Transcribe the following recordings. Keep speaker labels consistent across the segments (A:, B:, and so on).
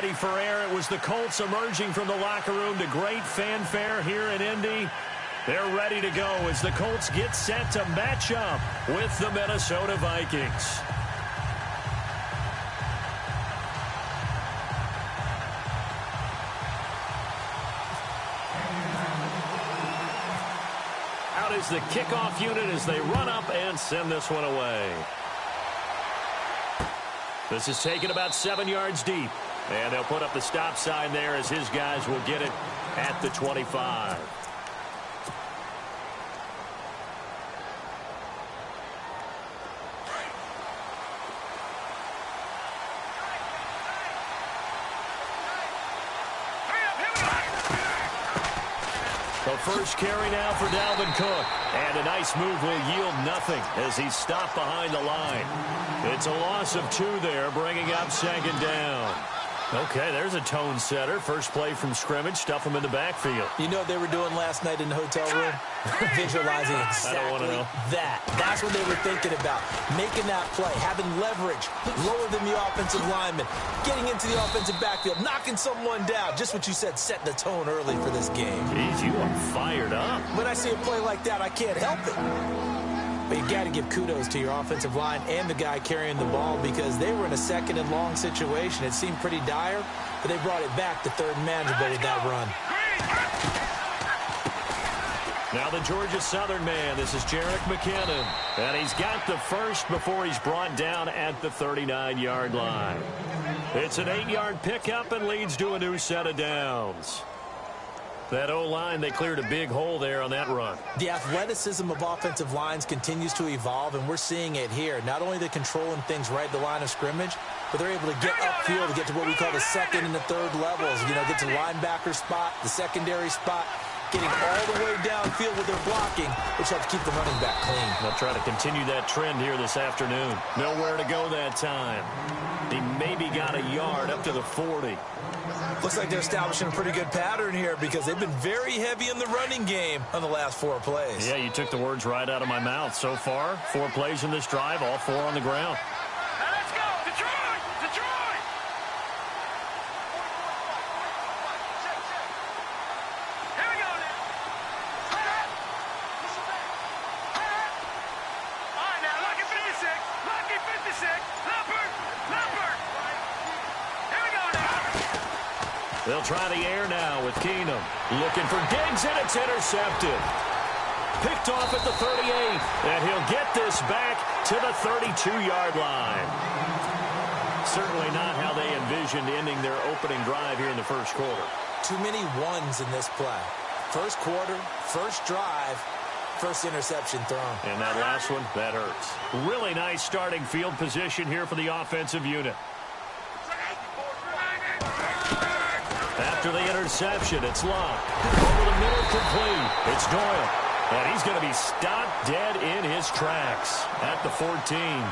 A: ready for air. It was the Colts emerging from the locker room to great fanfare here in Indy. They're ready to go as the Colts get set to match up with the Minnesota Vikings. Out is the kickoff unit as they run up and send this one away. This is taken about 7 yards deep. And they'll put up the stop sign there as his guys will get it at the 25. The first carry now for Dalvin Cook. And a nice move will yield nothing as he's stopped behind the line. It's a loss of 2 there, bringing up second down. Okay, there's a tone setter. First play from scrimmage, stuff him in the backfield.
B: You know what they were doing last night in the hotel room? Visualizing exactly that. That's what they were thinking about. Making that play, having leverage, lower than the offensive lineman, getting into the offensive backfield, knocking someone down. Just what you said, setting the tone early for this game.
A: Jeez, you are fired up.
B: When I see a play like that, I can't help it. But you got to give kudos to your offensive line and the guy carrying the ball because they were in a second and long situation. It seemed pretty dire, but they brought it back to third and manageable with that run.
A: Now the Georgia Southern man. This is Jerick McKinnon. And he's got the first before he's brought down at the 39-yard line. It's an 8-yard pickup and leads to a new set of downs. That O-line, they cleared a big hole there on that run.
B: The athleticism of offensive lines continues to evolve, and we're seeing it here. Not only they're controlling things right at the line of scrimmage, but they're able to get upfield to get to what we call the second and the third levels. You know, get to the linebacker spot, the secondary spot, getting all the way downfield with their blocking, which helps keep the running back clean.
A: They'll try to continue that trend here this afternoon. Nowhere to go that time. He maybe got a yard up to the 40.
B: Looks like they're establishing a pretty good pattern here because they've been very heavy in the running game on the last 4 plays.
A: Yeah, you took the words right out of my mouth. So far, 4 plays in this drive, all 4 on the ground.
C: Now let's go! Detroit! Detroit! Here we go now. All right, now, lucky 56. Lucky 56. Leopard! Leopard! Here we go now.
A: They'll try the air now with Keenum. Looking for Diggs, and it's intercepted. Picked off at the 38, and he'll get this back to the 32-yard line. Certainly not how they envisioned ending their opening drive here in the first quarter.
B: Too many ones in this play. First quarter, first drive, first interception thrown.
A: And that last one, that hurts. Really nice starting field position here for the offensive unit. After the interception, it's Locke. Over the middle, complete. It's Doyle. And he's going to be stopped dead in his tracks at the 14.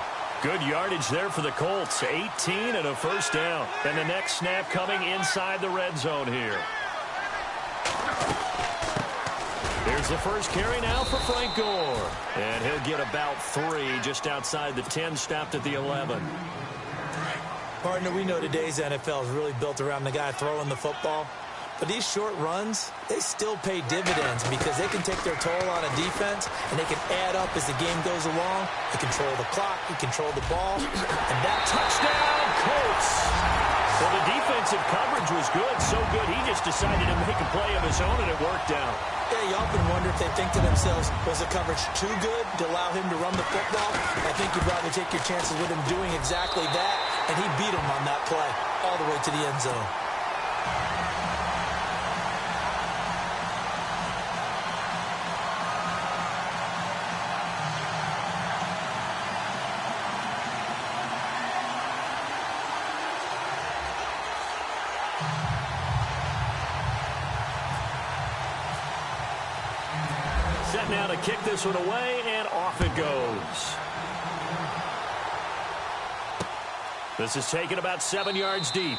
A: Good yardage there for the Colts. 18 and a first down. And the next snap coming inside the red zone here. Here's the first carry now for Frank Gore. And he'll get about 3 just outside the 10, stopped at the 11.
B: Partner, we know today's NFL is really built around the guy throwing the football. But these short runs, they still pay dividends because they can take their toll on a defense, and they can add up as the game goes along. They control the clock, they control the ball, and that touchdown, Colts!
A: Well, the defensive coverage was good, so good he just decided to make a play of his own, and it worked out.
B: Yeah, you often wonder if they think to themselves, was the coverage too good to allow him to run the football? I think you'd rather take your chances with him doing exactly that, and he beat him on that play all the way to the end zone.
A: Set now to kick this one away, and off it goes. This is taken about 7 yards deep.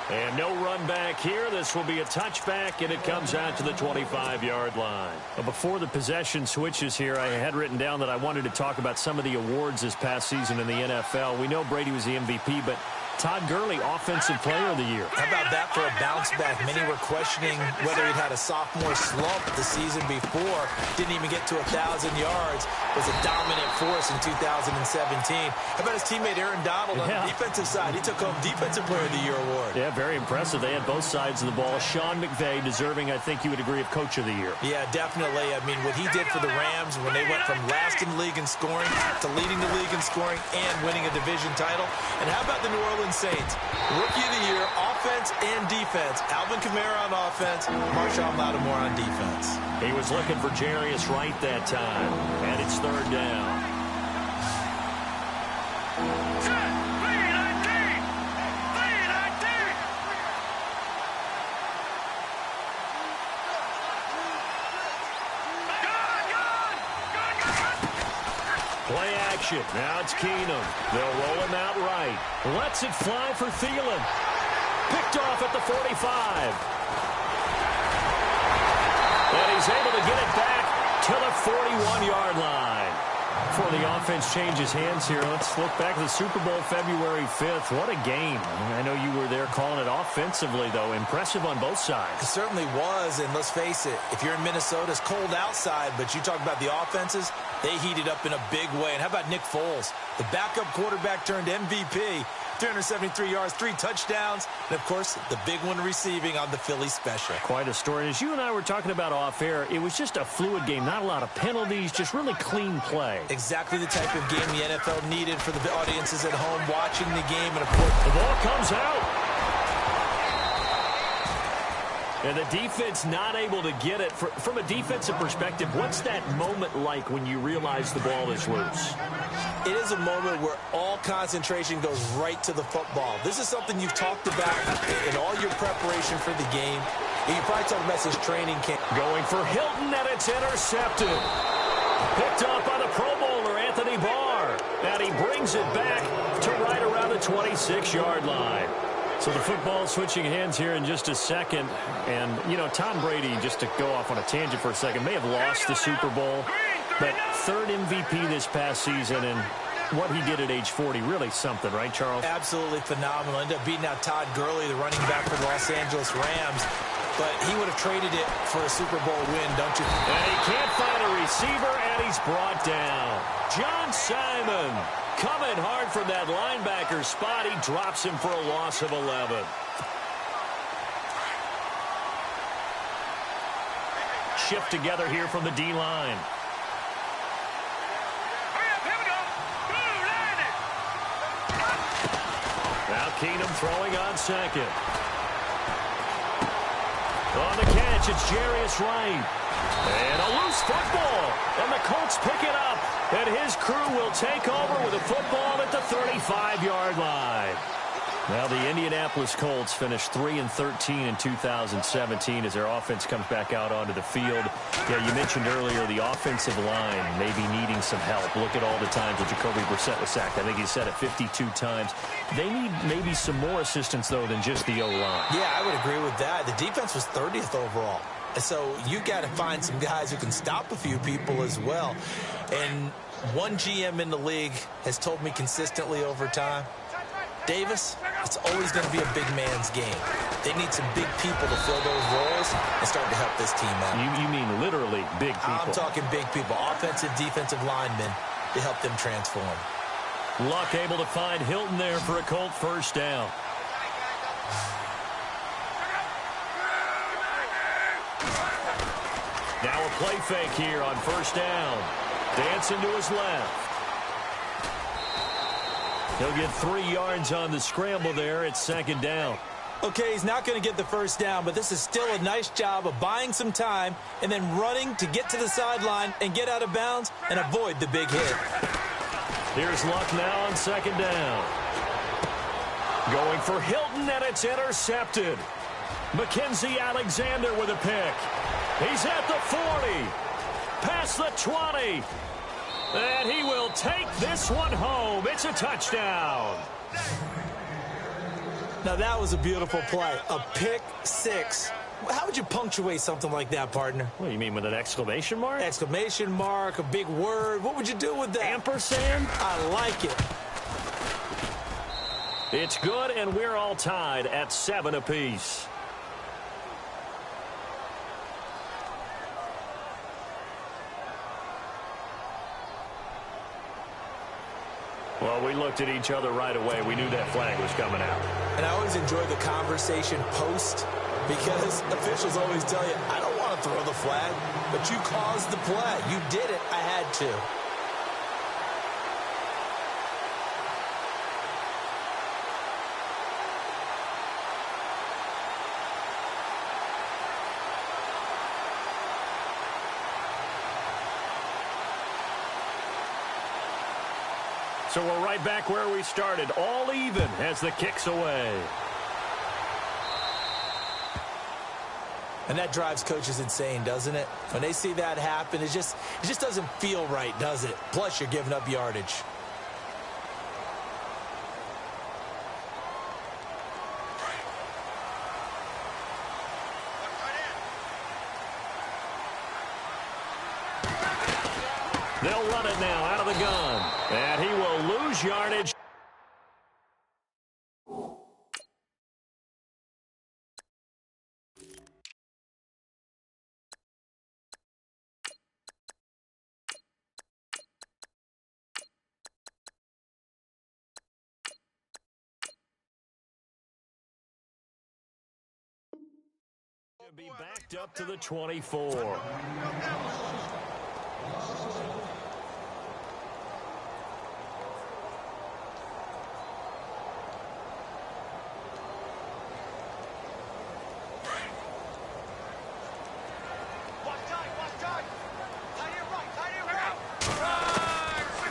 A: And no run back here. This will be a touchback, and it comes out to the 25-yard line. Well, before the possession switches here, I had written down that I wanted to talk about some of the awards this past season in the NFL. We know Brady was the MVP, but Todd Gurley, Offensive Player of the Year.
B: How about that for a bounce back? Many were questioning whether he'd had a sophomore slump the season before. Didn't even get to 1,000 yards. Was a dominant force in 2017. How about his teammate Aaron Donald on the defensive side? He took home Defensive Player of the Year award.
A: Yeah, very impressive. They had both sides of the ball. Sean McVay deserving, I think you would agree, of Coach of the Year.
B: Yeah, definitely. I mean, what he did for the Rams when they went from last in the league in scoring to leading the league in scoring and winning a division title. And how about the New Orleans Saints? Rookie of the Year, offense and defense. Alvin Kamara on offense, Marshawn Lattimore on defense.
A: He was looking for Jarius Wright that time, and it's third down. Play action. Now it's Keenum. They'll roll him out right. Lets it fly for Thielen. Picked off at the 45. And he's able to get it back to the 41-yard line. Before the offense changes hands here, let's look back at the Super Bowl February 5th. What a game. I know you were there calling it offensively, though. Impressive on both sides.
B: It certainly was, and let's face it, if you're in Minnesota, it's cold outside, but you talk about the offenses, they heated up in a big way. And how about Nick Foles? The backup quarterback turned MVP. 373 yards, 3 touchdowns, and, of course, the big one receiving on the Philly special.
A: Quite a story. As you and I were talking about off-air, it was just a fluid game. Not a lot of penalties, just really clean play.
B: Exactly the type of game the NFL needed for the audiences at home watching the game. And, of course,
A: the ball comes out. And the defense not able to get it. From a defensive perspective, what's that moment like when you realize the ball is loose?
B: It is a moment where all concentration goes right to the football. This is something you've talked about in all your preparation for the game. You probably talked about this training camp.
A: Going for Hilton, and it's intercepted. Picked up by the Pro Bowler, Anthony Barr. And he brings it back to right around the 26-yard line. So the football switching hands here in just a second. And, you know, Tom Brady, just to go off on a tangent for a second, may have lost the Super Bowl. But third MVP this past season, and what he did at age 40, really something, right, Charles?
B: Absolutely phenomenal. Ended up beating out Todd Gurley, the running back for the Los Angeles Rams. But he would have traded it for a Super Bowl win, don't you?
A: And he can't find a receiver, and he's brought down. John Simon coming hard from that linebacker spot. He drops him for a loss of 11. Shift together here from the D-line. Now Keenum throwing on second. On the catch, it's Jarius Wright. And a loose football. And the Colts pick it up. And his crew will take over with a football at the 35-yard line. Now the Indianapolis Colts finished 3-13 in 2017 as their offense comes back out onto the field. Yeah, you mentioned earlier the offensive line maybe needing some help. Look at all the times that Jacoby Brissett was sacked. I think he said it 52 times. They need maybe some more assistance, though, than just the O-line.
B: Yeah, I would agree with that. The defense was 30th overall. So you got to find some guys who can stop a few people as well. And one GM in the league has told me consistently over time, Davis, it's always going to be a big man's game. They need some big people to fill those roles and start to help this team out.
A: You mean literally big people?
B: I'm talking big people, offensive, defensive linemen to help them transform.
A: Luck able to find Hilton there for a Colt first down. Now a play fake here on first down. Dancing to his left. He'll get 3 yards on the scramble there. It's second down.
B: Okay, he's not going to get the first down, but this is still a nice job of buying some time and then running to get to the sideline and get out of bounds and avoid the big hit.
A: Here's Luck now on second down. Going for Hilton, and it's intercepted. Mackenzie Alexander with a pick. He's at the 40. Past the 20. And he will take this one home. It's a touchdown.
B: Now, that was a beautiful play. A pick six. How would you punctuate something like that, partner?
A: What do you mean, with an exclamation mark?
B: Exclamation mark, a big word. What would you do with that?
A: Ampersand?
B: I like it.
A: It's good, and we're all tied at 7 apiece. Well, we looked at each other right away. We knew that flag was coming out.
B: And I always enjoy the conversation post because officials always tell you, I don't want to throw the flag, but you caused the play. You did it. I had to.
A: So we're right back where we started, all even as the kick's away.
B: And that drives coaches insane, doesn't it? When they see that happen, it just doesn't feel right, does it? Plus, you're giving up yardage.
A: They'll run it now out of the gun. And he will lose yardage. To be backed up to the 24.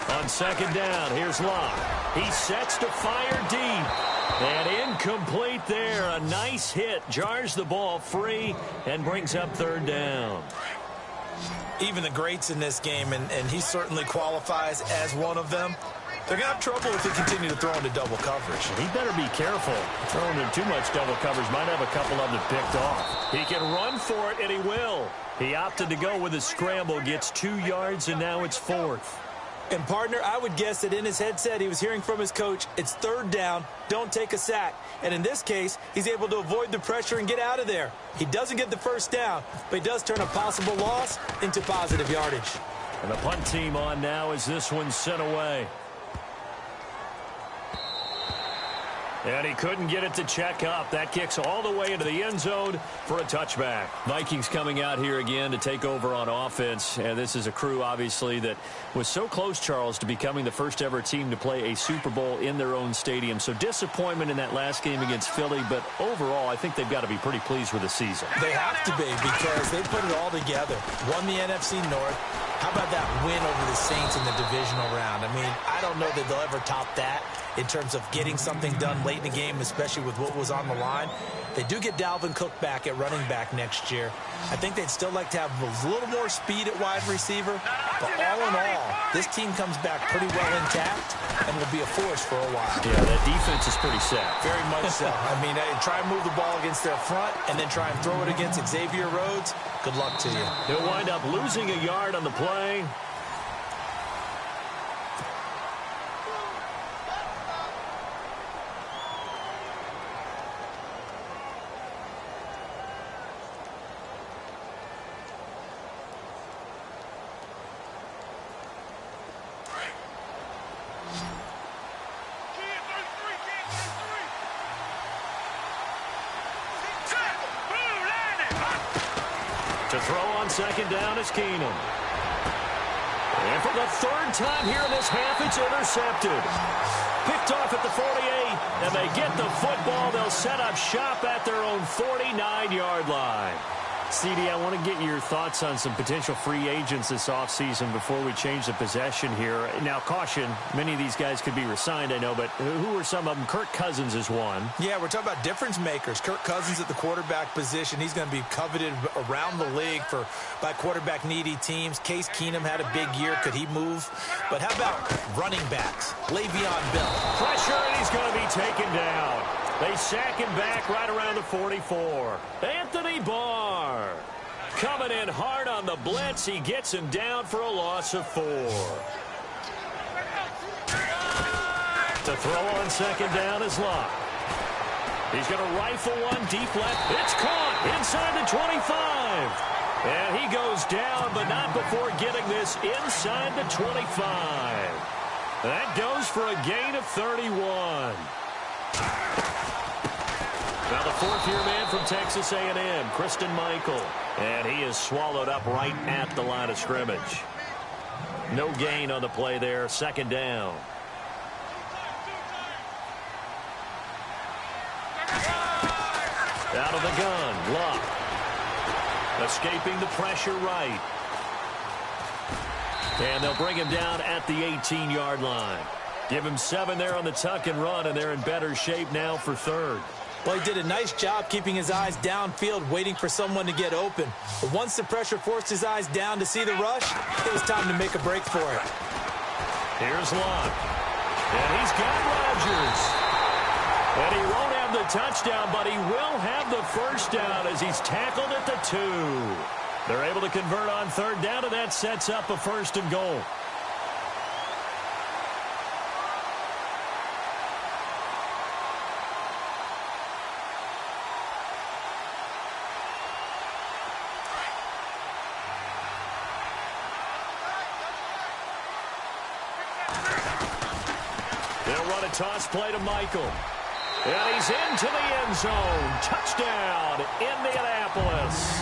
A: On second down, here's Locke. He sets to fire deep. And incomplete there. A nice hit. Jars the ball free and brings up third down.
B: Even the greats in this game, and he certainly qualifies as one of them, they're going to have trouble if they continue to throw into double coverage.
A: He better be careful. Throwing in too much double coverage might have a couple of them picked off. He can run for it, and he will. He opted to go with a scramble, gets 2 yards, and now it's 4th.
B: And, partner, I would guess that in his headset he was hearing from his coach, it's third down, don't take a sack. And in this case, he's able to avoid the pressure and get out of there. He doesn't get the first down, but he does turn a possible loss into positive yardage.
A: And the punt team on now as this one's sent away. And he couldn't get it to check up. That kicks all the way into the end zone for a touchback. Vikings coming out here again to take over on offense. And this is a crew, obviously, that was so close, Charles, to becoming the first ever team to play a Super Bowl in their own stadium. So disappointment in that last game against Philly. But overall, I think they've got to be pretty pleased with the season.
B: They have to be because they put it all together. Won the NFC North. How about that win over the Saints in the divisional round? I mean, I don't know that they'll ever top that in terms of getting something done late in the game, especially with what was on the line. They do get Dalvin Cook back at running back next year. I think they'd still like to have a little more speed at wide receiver. But all in all, this team comes back pretty well intact and will be a force for a while.
A: Yeah, that defense is pretty set.
B: Very much so. I mean, try and move the ball against their front and then try and throw it against Xavier Rhodes. Good luck to you.
A: He'll wind up losing a yard on the play. To throw on second down is Keenum. And for the third time here in this half, it's intercepted. Picked off at the 48, and they get the football. They'll set up shop at their own 49-yard line. CD, I want to get your thoughts on some potential free agents this offseason before we change the possession here. Now, caution, many of these guys could be re-signed, I know, but who are some of them? Kirk Cousins is one.
B: Yeah, we're talking about difference makers. Kirk Cousins at the quarterback position. He's going to be coveted around the league by quarterback-needy teams. Case Keenum had a big year. Could he move? But how about running backs? Le'Veon Bell.
A: Pressure, and he's going to be taken down. They sack him back right around the 44. Anthony Barr coming in hard on the blitz. He gets him down for a loss of 4. To throw on second down is Locke. He's going to rifle one deep left. It's caught inside the 25. And he goes down, but not before getting this inside the 25. That goes for a gain of 31. Now the fourth-year man from Texas A&M, Christine Michael. And he is swallowed up right at the line of scrimmage. No gain on the play there, second down. Out of the gun, Locke. Escaping the pressure right. And they'll bring him down at the 18-yard line. Give him 7 there on the tuck and run, and they're in better shape now for third.
B: Well, he did a nice job keeping his eyes downfield, waiting for someone to get open. But once the pressure forced his eyes down to see the rush, it was time to make a break for it.
A: Here's Locke. And he's got Rodgers. And he won't have the touchdown, but he will have the first down as he's tackled at the 2. They're able to convert on third down, and that sets up a first and goal. They'll run a toss play to Michael. And he's into the end zone. Touchdown, Indianapolis.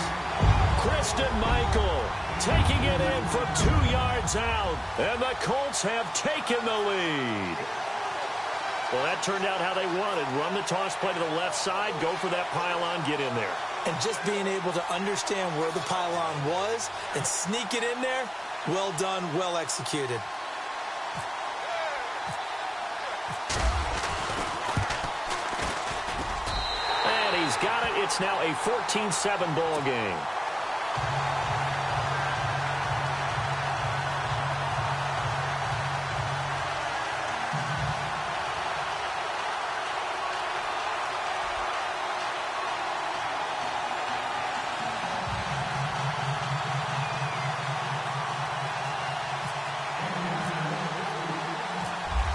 A: Christine Michael taking it in from 2 yards out. And the Colts have taken the lead. Well, that turned out how they wanted. Run the toss play to the left side, go for that pylon, get in there.
B: And just being able to understand where the pylon was and sneak it in there, well done, well executed.
A: He's got it. It's now a 14-7 ball game.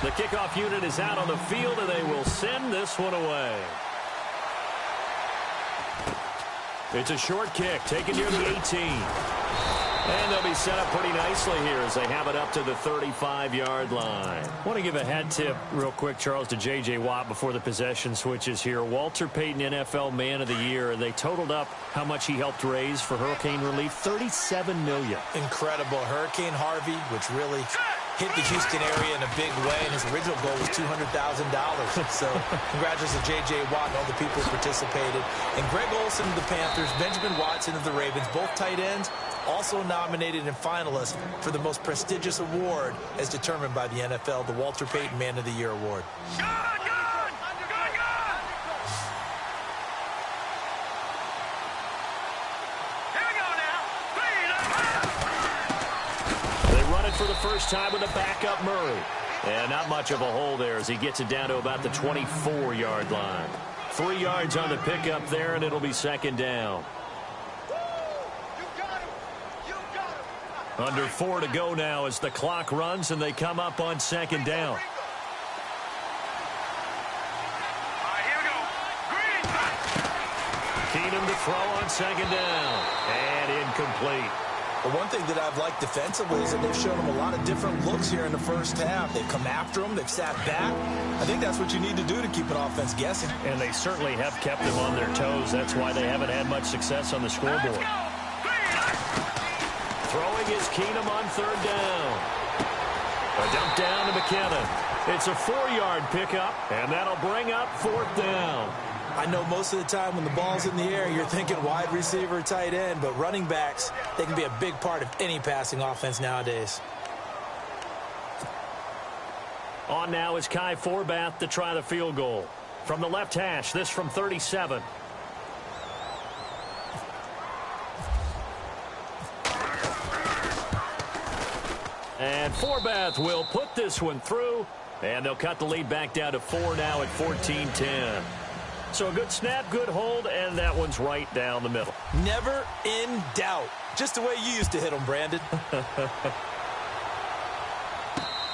A: The kickoff unit is out on the field, and they will send this one away. It's a short kick, taken near the 18. And they'll be set up pretty nicely here as they have it up to the 35-yard line.
D: I want to give a hat tip real quick, Charles, to J.J. Watt before the possession switches here. Walter Payton, NFL Man of the Year. They totaled up how much he helped raise for hurricane relief, $37 million.
B: Incredible. Hurricane Harvey, which really hit the Houston area in a big way, and his original goal was $200,000. So congratulations to J.J. Watt and all the people who participated. And Greg Olsen of the Panthers, Benjamin Watson of the Ravens, both tight ends, also nominated and finalists for the most prestigious award as determined by the NFL, the Walter Payton Man of the Year Award.
A: For the first time with a backup Murray. And not much of a hole there as he gets it down to about the 24-yard line. 3 yards on the pickup there, and it'll be second down. Under 4 to go now as the clock runs and they come up on second down. Keenum to throw on second down. And incomplete.
B: But one thing that I've liked defensively is that they've shown them a lot of different looks here in the first half. They've come after them. They've sat back. I think that's what you need to do to keep an offense guessing.
D: And they certainly have kept them on their toes. That's why they haven't had much success on the scoreboard.
A: Throwing is Keenum on third down. A dump down to McKinnon. It's a 4-yard pickup, and that'll bring up fourth down.
B: I know most of the time when the ball's in the air, you're thinking wide receiver, tight end, but running backs, they can be a big part of any passing offense nowadays.
A: On now is Kai Forbath to try the field goal. From the left hash, this from 37. And Forbath will put this one through, and they'll cut the lead back down to 4 now at 14-10. So a good snap, good hold, and that one's right down the middle.
B: Never in doubt. Just the way you used to hit them, Brandon.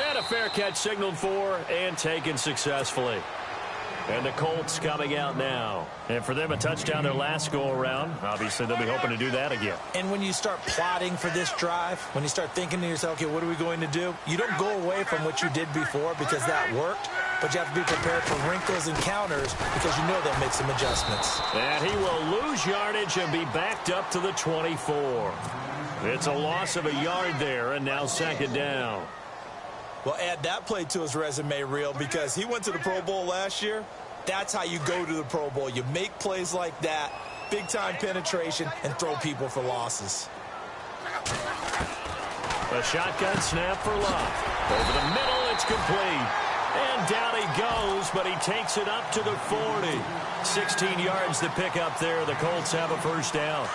A: And a a fair catch signaled for and taken successfully. And the Colts coming out now. And for them, a touchdown their last go-around. Obviously, they'll be hoping to do that again.
B: And when you start plotting for this drive, when you start thinking to yourself, okay, what are we going to do? You don't go away from what you did before because that worked, but you have to be prepared for wrinkles and counters because you know they'll make some adjustments.
A: And he will lose yardage and be backed up to the 24. It's a loss of a yard there, and now second down.
B: Well, add that play to his resume reel because he went to the Pro Bowl last year. That's how you go to the Pro Bowl. You make plays like that, big-time penetration, and throw people for losses.
A: A shotgun snap for Love. Over the middle, it's complete. And down he goes, but he takes it up to the 40. 16 yards to pick up there. The Colts have a first down.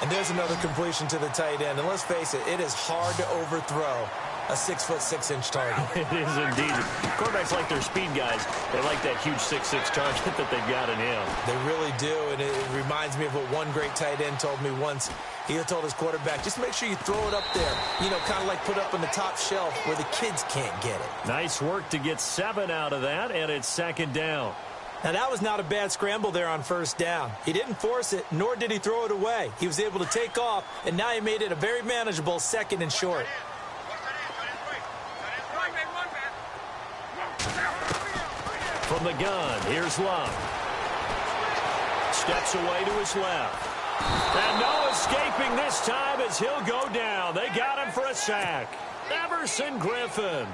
B: And there's another completion to the tight end. And let's face it is hard to overthrow a 6'6" target.
A: It is indeed. Quarterbacks like their speed guys. They like that huge 6'6" target that they've got in him.
B: They really do, and it reminds me of what one great tight end told me once. He told his quarterback, just make sure you throw it up there. You know, kind of like put up on the top shelf where the kids can't get it.
A: Nice work to get 7 out of that, and it's second down.
B: Now, that was not a bad scramble there on first down. He didn't force it, nor did he throw it away. He was able to take off, and now he made it a very manageable second and short.
A: From the gun, here's Love. Steps away to his left. And no escaping this time as he'll go down. They got him for a sack. Everson Griffin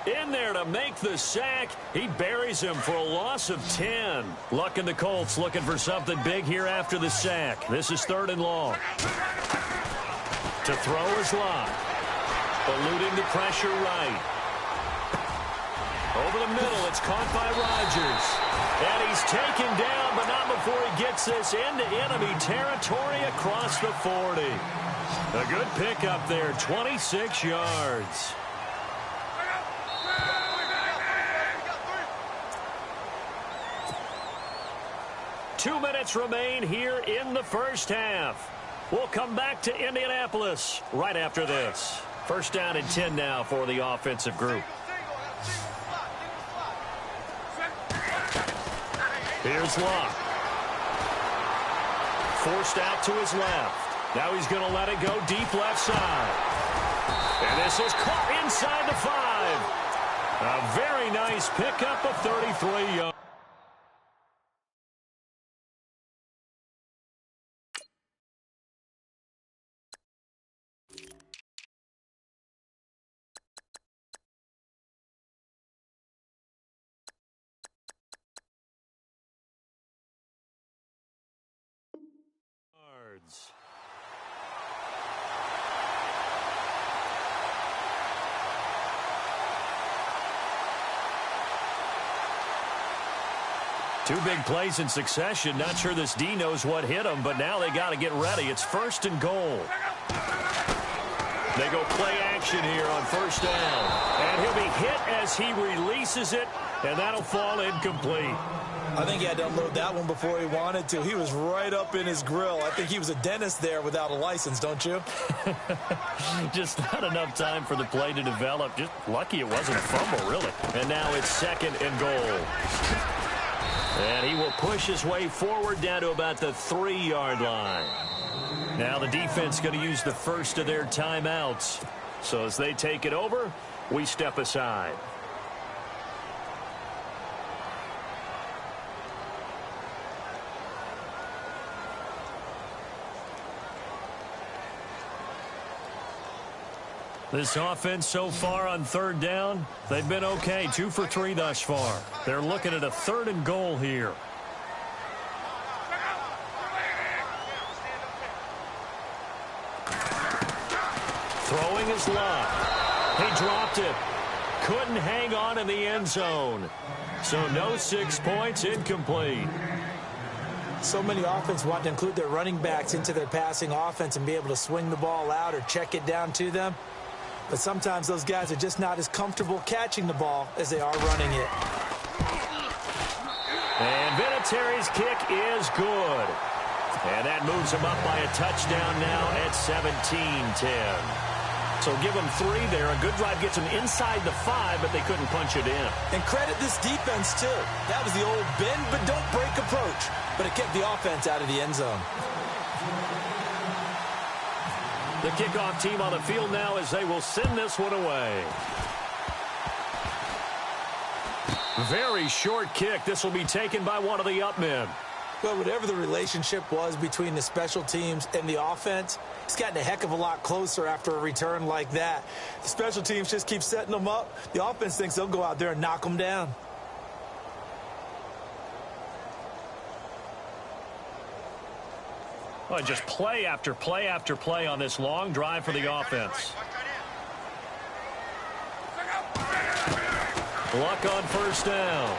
A: in there to make the sack. He buries him for a loss of 10. Luck in the Colts looking for something big here after the sack. This is 3rd and long. To throw is Love. Eluding the pressure right. Over the middle, it's caught by Rodgers. And he's taken down, but not before he gets this into enemy territory across the 40. A good pickup there, 26 yards. Two minutes remain here in the first half. We'll come back to Indianapolis right after this. First down and 10 now for the offensive group. Here's Love. Forced out to his left. Now he's going to let it go deep left side. And this is caught inside the 5. A very nice pickup of 33 yards. Two big plays in succession. Not sure this D knows what hit him, but now they got to get ready. It's 1st and goal. They go play action here on first down. And he'll be hit as he releases it, and that'll fall incomplete.
B: I think he had to unload that one before he wanted to. He was right up in his grill. I think he was a dentist there without a license, don't you?
A: Just not enough time for the play to develop. Just lucky it wasn't a fumble, really. And now it's 2nd and goal. And he will push his way forward down to about the 3-yard line. Now the defense going to use the first of their timeouts. So as they take it over, we step aside. This offense so far on 3rd down, they've been okay. 2 for 3 thus far. They're looking at a 3rd and goal here. Throwing is Love. He dropped it. Couldn't hang on in the end zone. So no 6 points, incomplete.
B: So many offense want to include their running backs into their passing offense and be able to swing the ball out or check it down to them. But sometimes those guys are just not as comfortable catching the ball as they are running it.
A: And Vinatieri's kick is good. And that moves him up by a touchdown now at 17-10.
D: So give them 3 there. A good drive gets them inside the 5, but they couldn't punch it in.
B: And credit this defense, too. That was the old bend but don't break approach. But it kept the offense out of the end zone.
D: The kickoff team on the field now as they will send this one away. Very short kick. This will be taken by one of the up men.
B: Well, whatever the relationship was between the special teams and the offense, it's gotten a heck of a lot closer after a return like that. The special teams just keep setting them up. The offense thinks they'll go out there and knock them down.
D: Well, just play after play after play on this long drive for the offense. Luck on first down.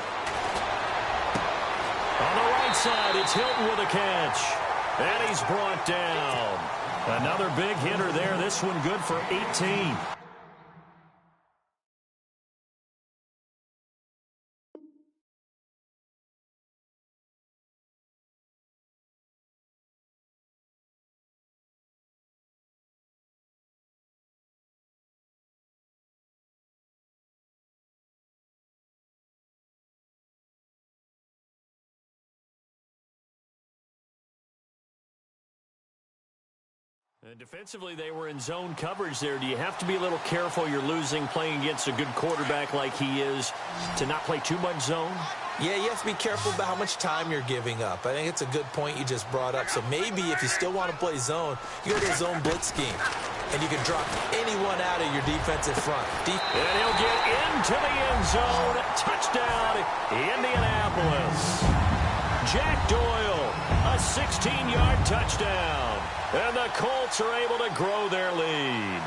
D: On the right side, it's Hilton with a catch. And he's brought down. Another big hitter there. This one good for 18. And defensively, they were in zone coverage there. Do you have to be a little careful? You're losing playing against a good quarterback like he is to not play too much zone?
B: Yeah, you have to be careful about how much time you're giving up. I think it's a good point you just brought up. So maybe if you still want to play zone, you go to a zone blitz scheme. And you can drop anyone out of your defensive front. And
D: he'll get into the end zone. Touchdown, Indianapolis. Jack Doyle, a 16-yard touchdown. And the Colts are able to grow their lead.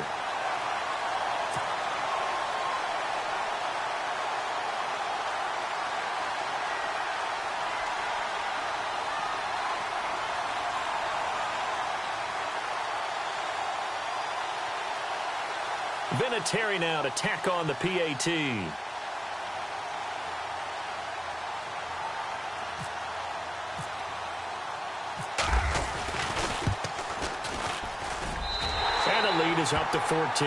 D: Vinatieri now to tack on the PAT. Is up to 14.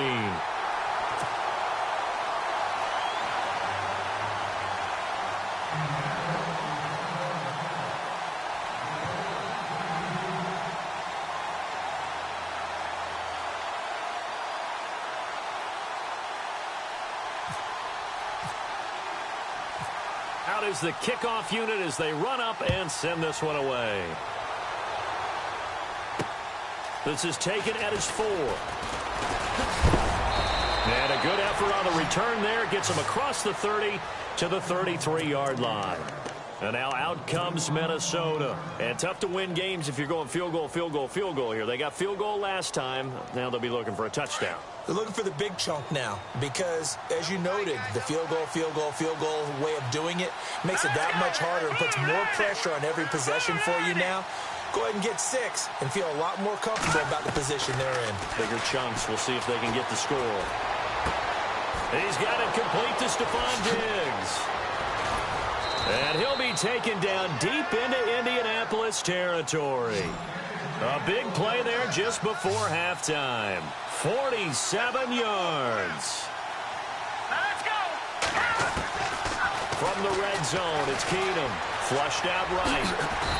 D: Out is the kickoff unit as they run up and send this one away. This is taken at his 4. And a good effort on the return there. Gets him across the 30 to the 33-yard line. And now out comes Minnesota. And tough to win games if you're going field goal, field goal, field goal here. They got field goal last time. Now they'll be looking for a touchdown.
B: They're looking for the big chunk now because, as you noted, the field goal way of doing it makes it that much harder and puts more pressure on every possession for you now. Go ahead and get 6 and feel a lot more comfortable about the position they're in.
D: Bigger chunks. We'll see if they can get the score. He's got it complete to Stephon Diggs. And he'll be taken down deep into Indianapolis territory. A big play there just before halftime. 47 yards.
C: Let's go.
D: From the red zone, it's Keenum. Flushed out right.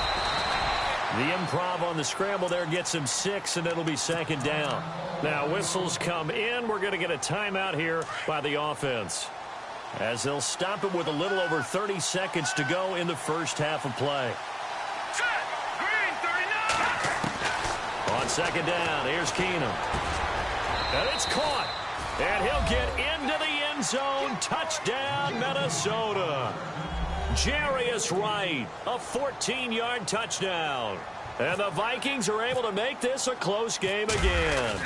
D: The improv on the scramble there gets him 6, and it'll be second down. Now, whistles come in. We're going to get a timeout here by the offense, as they'll stop it with a little over 30 seconds to go in the first half of play.
C: Set. Green, 39.
D: On second down, here's Keenum. And it's caught. And he'll get into the end zone. Touchdown, Minnesota. Jarius Wright, a 14-yard touchdown. And the Vikings are able to make this a close game again.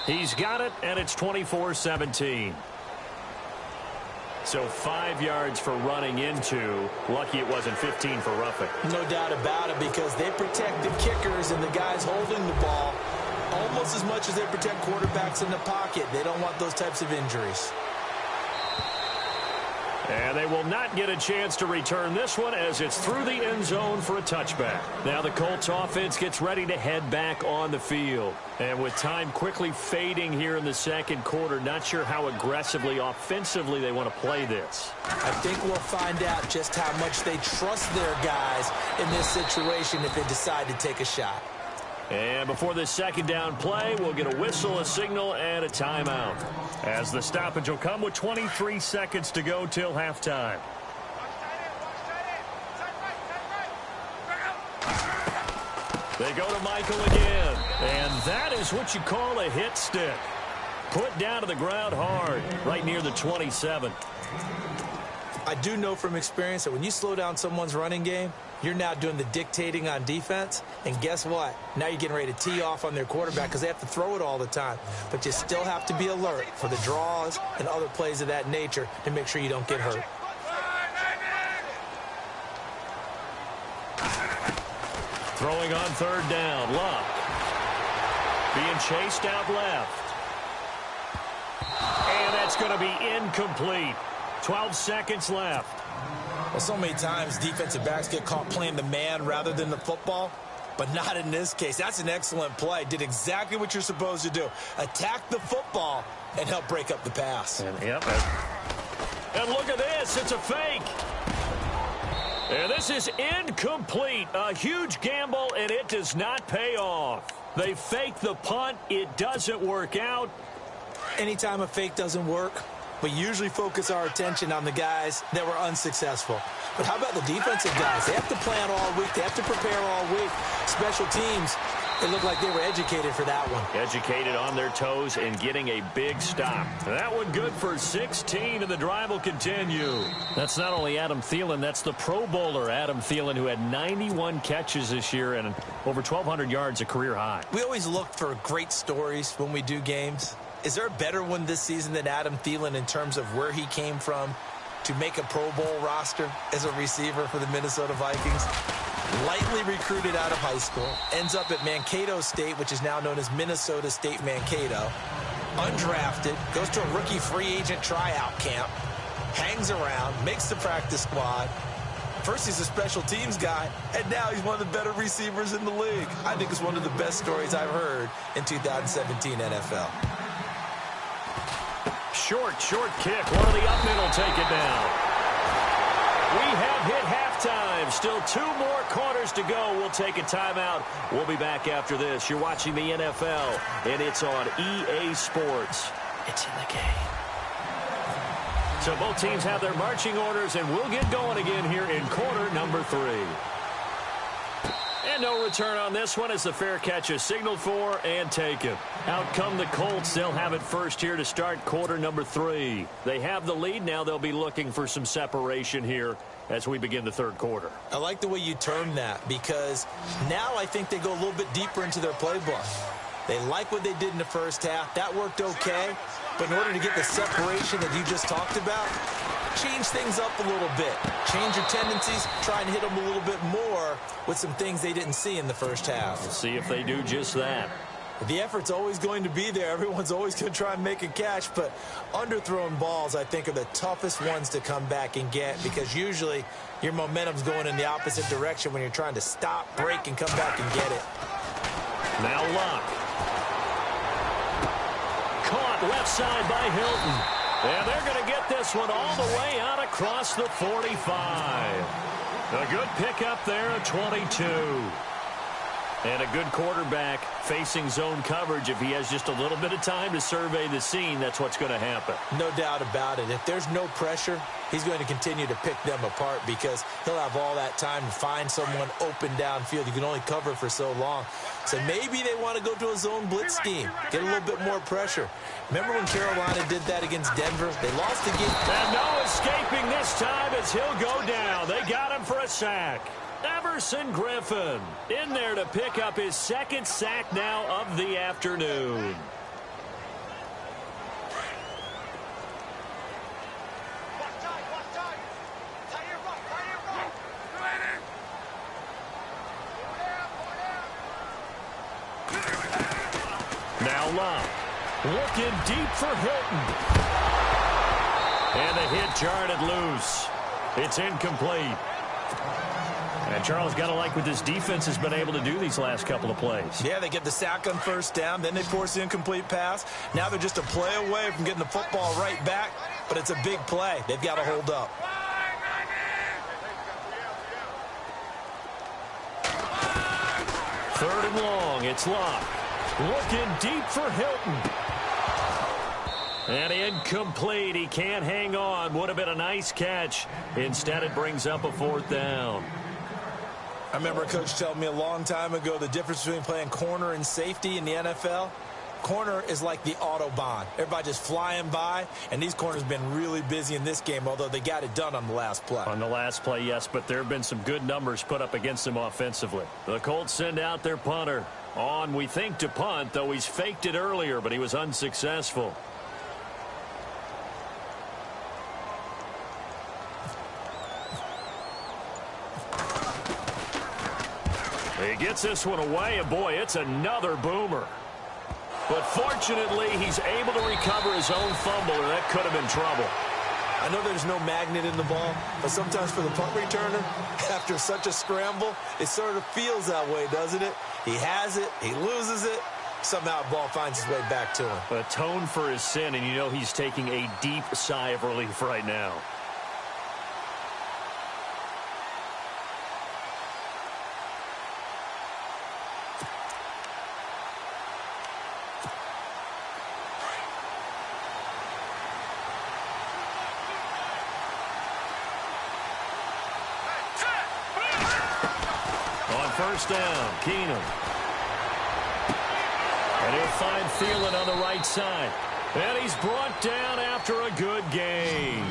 D: He's got it, and it's 24-17. So 5 yards for running into. Lucky it wasn't 15 for roughing.
B: No doubt about it, because they protect the kickers and the guys holding the ball almost as much as they protect quarterbacks in the pocket. They don't want those types of injuries.
A: And they will not get a chance to return this one as it's through the end zone for a touchback. Now the Colts offense gets ready to head back on the field. And with time quickly fading here in the second quarter, not sure how aggressively, offensively they want to play this.
B: I think we'll find out just how much they trust their guys in this situation if they decide to take a shot.
A: And before this second down play, we'll get a whistle, a signal, and a timeout. As the stoppage will come with 23 seconds to go till halftime. They go to Michael again. And that is what you call a hit stick. Put down to the ground hard, right near the 27.
B: I do know from experience that when you slow down someone's running game, you're now doing the dictating on defense. And guess what? Now you're getting ready to tee off on their quarterback because they have to throw it all the time. But you still have to be alert for the draws and other plays of that nature to make sure you don't get hurt.
A: Throwing on third down, Luck. Being chased out left. And that's going to be incomplete. 12 seconds left.
B: Well, so many times defensive backs get caught playing the man rather than the football, but not in this case. That's an excellent play. Did exactly what you're supposed to do. Attack the football and help break up the pass.
A: And look at this. It's a fake. And this is incomplete. A huge gamble, and it does not pay off. They fake the punt. It doesn't work out.
B: Anytime a fake doesn't work, we usually focus our attention on the guys that were unsuccessful. But how about the defensive guys? They have to plan all week. They have to prepare all week. Special teams, it looked like they were educated for that one.
A: Educated on their toes and getting a big stop. That one good for 16, and the drive will continue. That's not only Adam Thielen, that's the Pro Bowler, Adam Thielen, who had 91 catches this year and over 1,200 yards, a career high.
B: We always look for great stories when we do games. Is there a better one this season than Adam Thielen in terms of where he came from to make a Pro Bowl roster as a receiver for the Minnesota Vikings? Lightly recruited out of high school, ends up at Mankato State, which is now known as Minnesota State Mankato. Undrafted, goes to a rookie free agent tryout camp, hangs around, makes the practice squad. First he's a special teams guy, and now he's one of the better receivers in the league. I think it's one of the best stories I've heard in 2017 NFL.
A: Short kick. One of the up middle take it down. We have hit halftime. Still 2 more quarters to go. We'll take a timeout. We'll be back after this. You're watching the NFL, and it's on EA Sports. It's in the game. So both teams have their marching orders, and we'll get going again here in quarter number 3. And no return on this one as the fair catch is signaled for and taken. Out come the Colts. They'll have it first here to start quarter number 3. They have the lead. Now they'll be looking for some separation here as we begin the third quarter.
B: I like the way you termed that because now I think they go a little bit deeper into their playbook. They like what they did in the first half. That worked okay. But in order to get the separation that you just talked about, change things up a little bit. Change your tendencies. Try and hit them a little bit more with some things they didn't see in the first half.
A: We'll see if they do just that.
B: The effort's always going to be there. Everyone's always going to try and make a catch, but underthrown balls, I think, are the toughest ones to come back and get because usually your momentum's going in the opposite direction when you're trying to stop, break, and come back and get it.
A: Now Luck. Caught left side by Hilton. And they're going to get this one all the way out across the 45. A good pickup there at 22. And a good quarterback facing zone coverage. If he has just a little bit of time to survey the scene, that's what's going to happen.
B: No doubt about it. If there's no pressure, he's going to continue to pick them apart because he'll have all that time to find someone open downfield. You can only cover for so long. So maybe they want to go to a zone blitz scheme, get a little bit more pressure. Remember when Carolina did that against Denver? They lost the game.
A: And no escaping this time as he'll go down. They got him for a sack. Everson Griffin in there to pick up his second sack now of the afternoon. Now Love looking deep for Hilton. And the hit jarred it loose. It's incomplete. And Charles, got to like what this defense has been able to do these last couple of plays.
B: Yeah, they get the sack on first down, then they force the incomplete pass. Now they're just a play away from getting the football right back, but it's a big play. They've got to hold up.
A: Third and long, it's Locke. Looking deep for Hilton. And incomplete. He can't hang on. Would have been a nice catch. Instead, it brings up a fourth down.
B: I remember a coach telling me a long time ago the difference between playing corner and safety in the NFL. Corner is like the Autobahn. Everybody just flying by, and these corners have been really busy in this game, although they got it done on the last play.
A: On the last play, yes, but there have been some good numbers put up against them offensively. The Colts send out their punter. On, we think, to punt, though he's faked it earlier, but he was unsuccessful. He gets this one away, and boy, it's another boomer. But fortunately, he's able to recover his own fumble, or that could have been trouble.
B: I know there's no magnet in the ball, but sometimes for the punt returner, after such a scramble, it sort of feels that way, doesn't it? He has it, he loses it, somehow the ball finds its way back to him.
A: Atone for his sin, and you know he's taking a deep sigh of relief right now. First down, Keenum. And he'll find Thielen on the right side. And he's brought down after a good gain.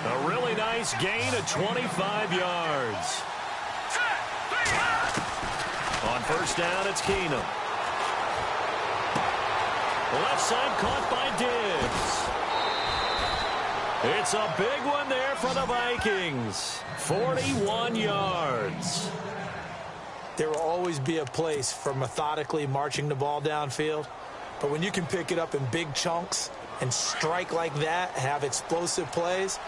A: A really nice gain of 25 yards. On first down, it's Keenum. Left side caught by Diggs. It's a big one there for the Vikings. 41 yards.
B: There will always be a place for methodically marching the ball downfield. But when you can pick it up in big chunks and strike like that, have explosive plays,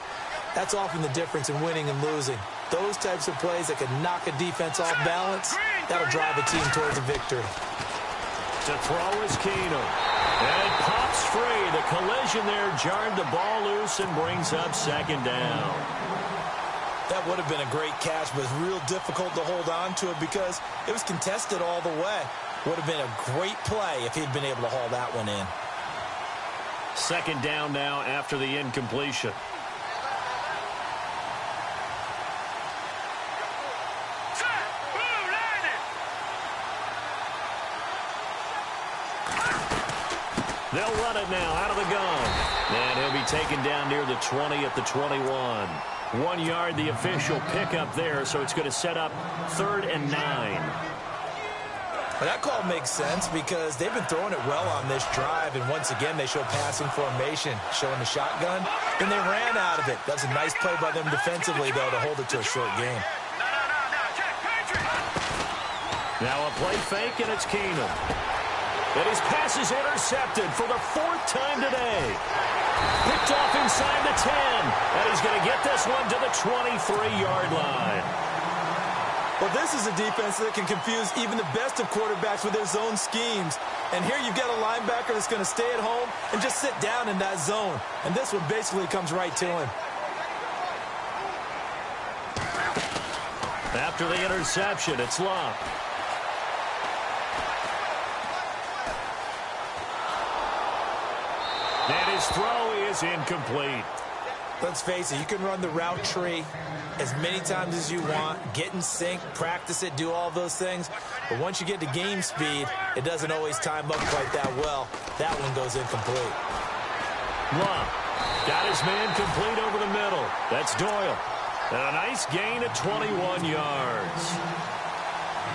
B: that's often the difference in winning and losing. Those types of plays that can knock a defense off balance, that'll drive a team towards a victory.
A: To throw is Keenum. And it pops free. The collision there jarred the ball loose and brings up second down.
B: That would have been a great catch, but it's real difficult to hold on to it because it was contested all the way. Would have been a great play if he'd been able to haul that one in.
A: Second down now after the incompletion. They'll run it now out of the gun. And he'll be taken down near the 20 at the 21. 1 yard, the official pickup there, so it's going to set up 3rd and 9.
B: Well, that call makes sense because they've been throwing it well on this drive, and once again they show passing formation, showing the shotgun, and they ran out of it. That's a nice play by them defensively, though, to hold it to a short game.
A: Now a play fake, and it's Keenum. And his pass is intercepted for the 4th time today. Picked off inside the 10. And he's going to get this one to the 23-yard line.
B: Well, this is a defense that can confuse even the best of quarterbacks with their zone schemes. And here you've got a linebacker that's going to stay at home and just sit down in that zone. And this one basically comes right to him.
A: After the interception, it's Locke. And his throw is incomplete.
B: Let's face it, you can run the route tree as many times as you want, get in sync, practice it, do all those things. But once you get to game speed, it doesn't always time up quite that well. That one goes incomplete.
A: Locke got his man complete over the middle. That's Doyle. And a nice gain of 21 yards.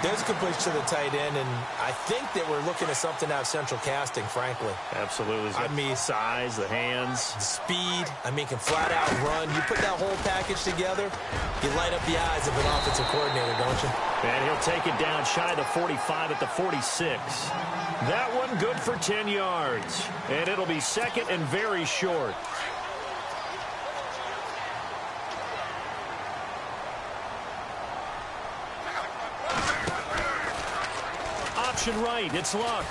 B: There's a completion to the tight end, and I think that we're looking at something out of central casting, frankly.
A: Absolutely. I mean, size, the hands.
B: The speed. I mean, can flat out run. You put that whole package together, you light up the eyes of an offensive coordinator, don't you?
A: And he'll take it down shy of the 45 at the 46. That one good for 10 yards. And it'll be second and very short. option right. It's Luck.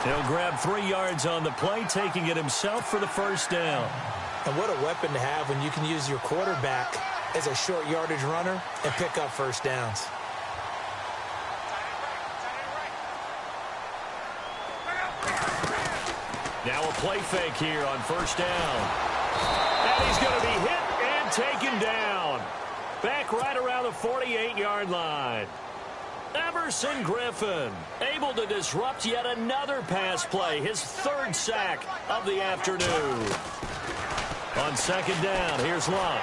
A: He'll grab 3 yards on the play, taking it himself for the first down.
B: And what a weapon to have when you can use your quarterback as a short yardage runner and pick up first downs.
A: Now a play fake here on first down. And he's going to be hit and taken down. Back right around the 48-yard line. Everson Griffin able to disrupt yet another pass play, his 3rd sack of the afternoon. On second down, here's Luck.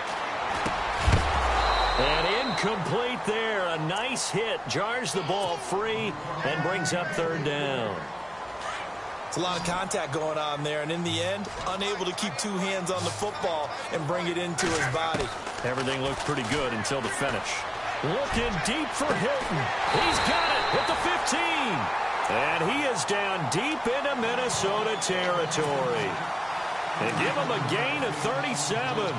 A: And incomplete there. A nice hit. Jars the ball free and brings up 3rd down.
B: It's a lot of contact going on there, and in the end, unable to keep 2 hands on the football and bring it into his body.
A: Everything looked pretty good until the finish. Looking deep for Hilton. He's got it at the 15. And he is down deep into Minnesota territory. They give him a gain of 37.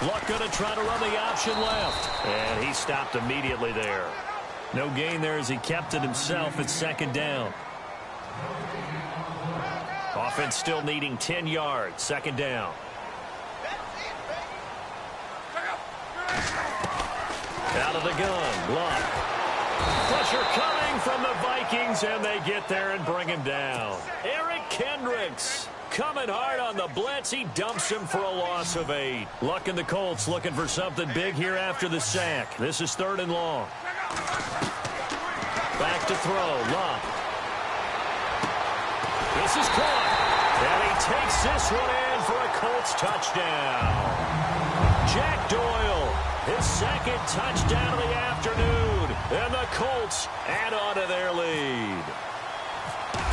A: Luck going to try to run the option left. And he stopped immediately there. No gain there as he kept it himself at second down. Offense still needing 10 yards. Second down. Out of the gun. Luck. Pressure coming from the Vikings, and they get there and bring him down. Eric Kendricks coming hard on the blitz. He dumps him for a loss of 8. Luck and the Colts looking for something big here after the sack. This is 3rd and long. Back to throw. Luck. This is caught. And he takes this one in for a Colts touchdown. Jack Doyle, his 2nd touchdown of the afternoon. And the Colts add on to their lead.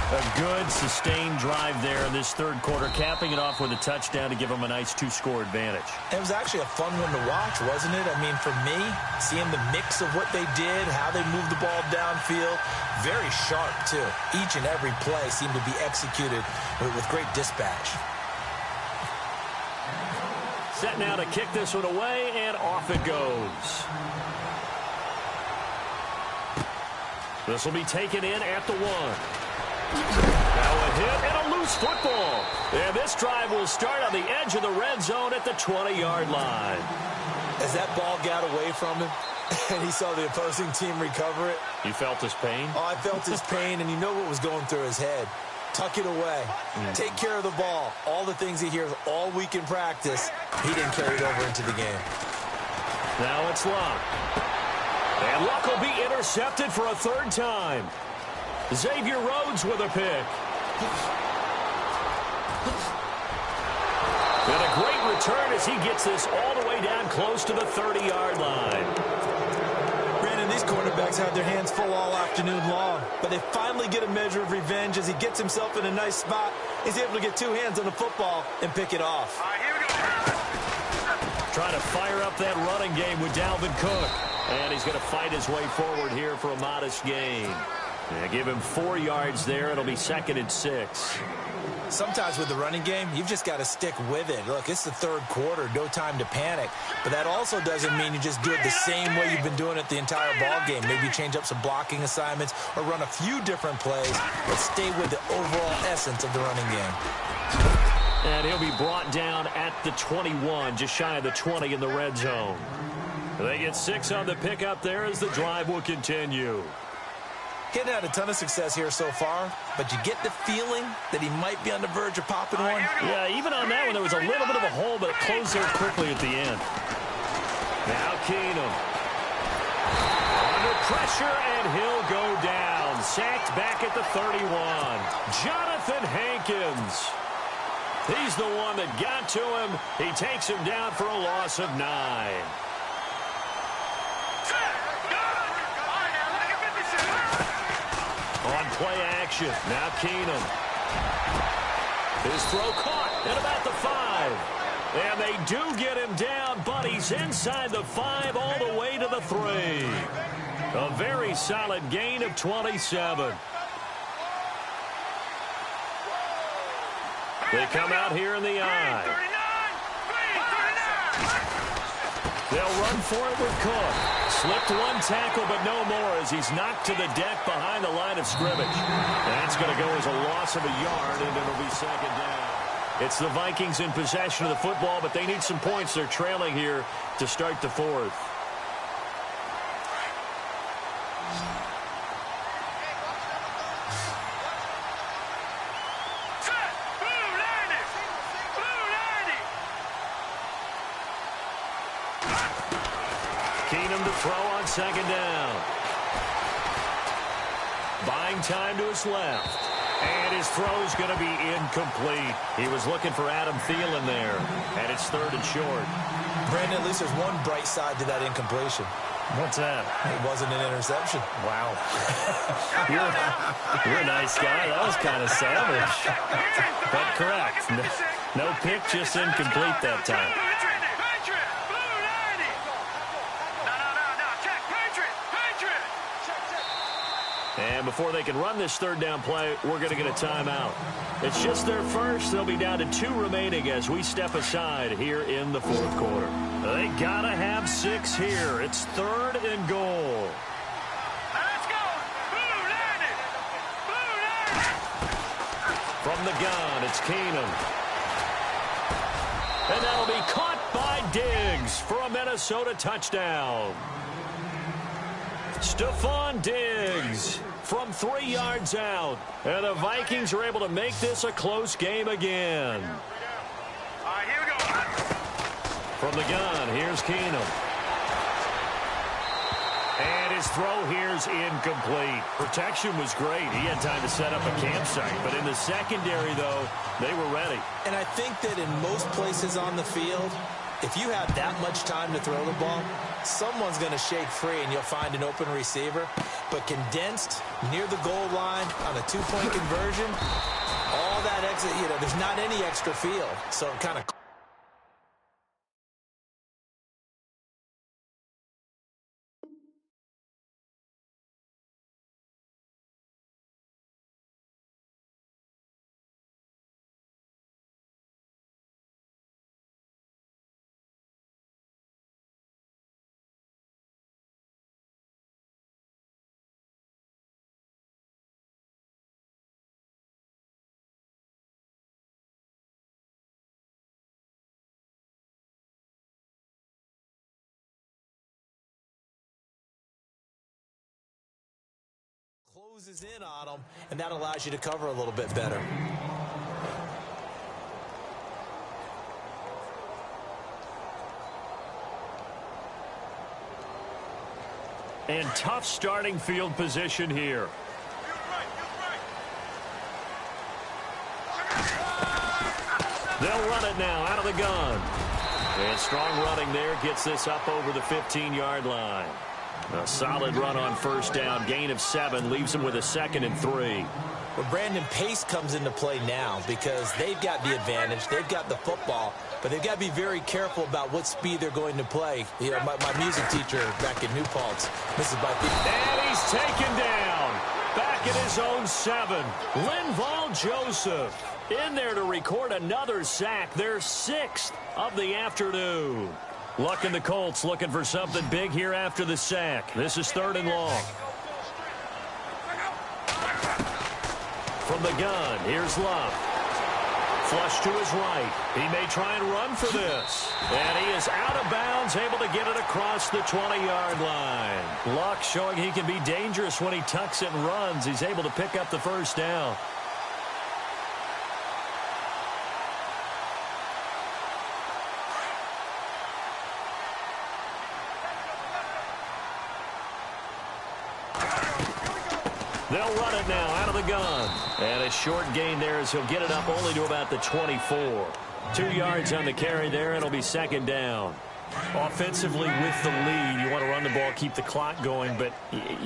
A: A good, sustained drive there in this 3rd quarter, capping it off with a touchdown to give them a nice 2-score advantage.
B: It was actually a fun one to watch, wasn't it? I mean, for me, seeing the mix of what they did, how they moved the ball downfield, very sharp, too. Each and every play seemed to be executed with great dispatch.
A: Set now to kick this one away, and off it goes. This will be taken in at the 1. Now a hit and a loose football. And this drive will start on the edge of the red zone at the 20-yard line.
B: As that ball got away from him and he saw the opposing team recover it.
A: You felt his pain?
B: Oh, I felt his pain, and you know what was going through his head. Tuck it away. Take care of the ball. All the things he hears all week in practice, he didn't carry it over into the game.
A: Now it's Luck. And Luck will be intercepted for a 3rd time. Xavier Rhodes with a pick. And a great return as he gets this all the way down close to the 30-yard line.
B: Brandon, these cornerbacks had their hands full all afternoon long, but they finally get a measure of revenge as he gets himself in a nice spot. He's able to get 2 hands on the football and pick it off.
A: Trying to fire up that running game with Dalvin Cook. And he's going to fight his way forward here for a modest gain. Yeah, give him 4 yards there. It'll be 2nd and 6.
B: Sometimes with the running game, you've just got to stick with it. Look, it's the 3rd quarter, no time to panic. But that also doesn't mean you just do it the same way you've been doing it the entire ball game. Maybe change up some blocking assignments or run a few different plays, but stay with the overall essence of the running game.
A: And he'll be brought down at the 21, just shy of the 20 in the red zone. They get 6 on the pickup there as the drive will continue.
B: Getting had a ton of success here so far, but you get the feeling that he might be on the verge of popping one.
A: Yeah, even on that one, there was a little bit of a hole, but it closed there quickly at the end. Now Keenum. Under pressure, and he'll go down. Sacked back at the 31. Jonathan Hankins. He's the one that got to him. He takes him down for a loss of 9. On play action, now Keenum. His throw caught at about the 5. And they do get him down, but he's inside the 5 all the way to the 3. A very solid gain of 27. They come out here in the I. They'll run for it with Cook. Slipped one tackle, but no more as he's knocked to the deck behind the line of scrimmage. That's going to go as a loss of a yard, and it'll be second down. It's the Vikings in possession of the football, but they need some points. They're trailing here to start the fourth. Keenum to throw on second down. Buying time to his left. And his throw's going to be incomplete. He was looking for Adam Thielen there. And it's third and short.
B: Brandon, at least there's one bright side to that incompletion.
A: What's that?
B: It wasn't an interception.
A: Wow. you're a nice guy. That was kind of savage. But correct. No pick, just incomplete that time. And before they can run this third down play, we're going to get a timeout. It's just their first. They'll be down to 2 remaining as we step aside here in the fourth quarter. They got to have 6 here. It's third and goal.
C: Let's go.
A: From the gun, it's Keenum. And that'll be caught by Diggs for a Minnesota touchdown. Stephon Diggs from 3 yards out. And the Vikings are able to make this a close game again.
C: All right, here we go.
A: From the gun, here's Keenum. And his throw here's incomplete. Protection was great. He had time to set up a campsite. But in the secondary, though, they were ready.
B: And I think that in most places on the field, if you have that much time to throw the ball, someone's going to shake free and you'll find an open receiver. But condensed near the goal line on a 2-point conversion, all that exit, there's not any extra field. So it kind of closes in on them, and that allows you to cover a little bit better.
A: And tough starting field position here. They'll run it now out of the gun. And strong running there gets this up over the 15-yard line. A solid run on first down. Gain of 7 leaves them with a 2nd and 3.
B: Well, Brandon, pace comes into play now because they've got the advantage. They've got the football, but they've got to be very careful about what speed they're going to play. My music teacher back in New Paltz, Mrs. Buffy.
A: And he's taken down. Back at his own 7. Linval Joseph in there to record another sack. Their 6th of the afternoon. Luck and the Colts looking for something big here after the sack. This is 3rd and long. From the gun, here's Luck. Flush to his right. He may try and run for this. And he is out of bounds, able to get it across the 20-yard line. Luck showing he can be dangerous when he tucks it and runs. He's able to pick up the first down. They'll run it now out of the gun. And a short gain there as he'll get it up only to about the 24. 2 yards on the carry there. It'll be 2nd down. Offensively with the lead, you want to run the ball, keep the clock going, but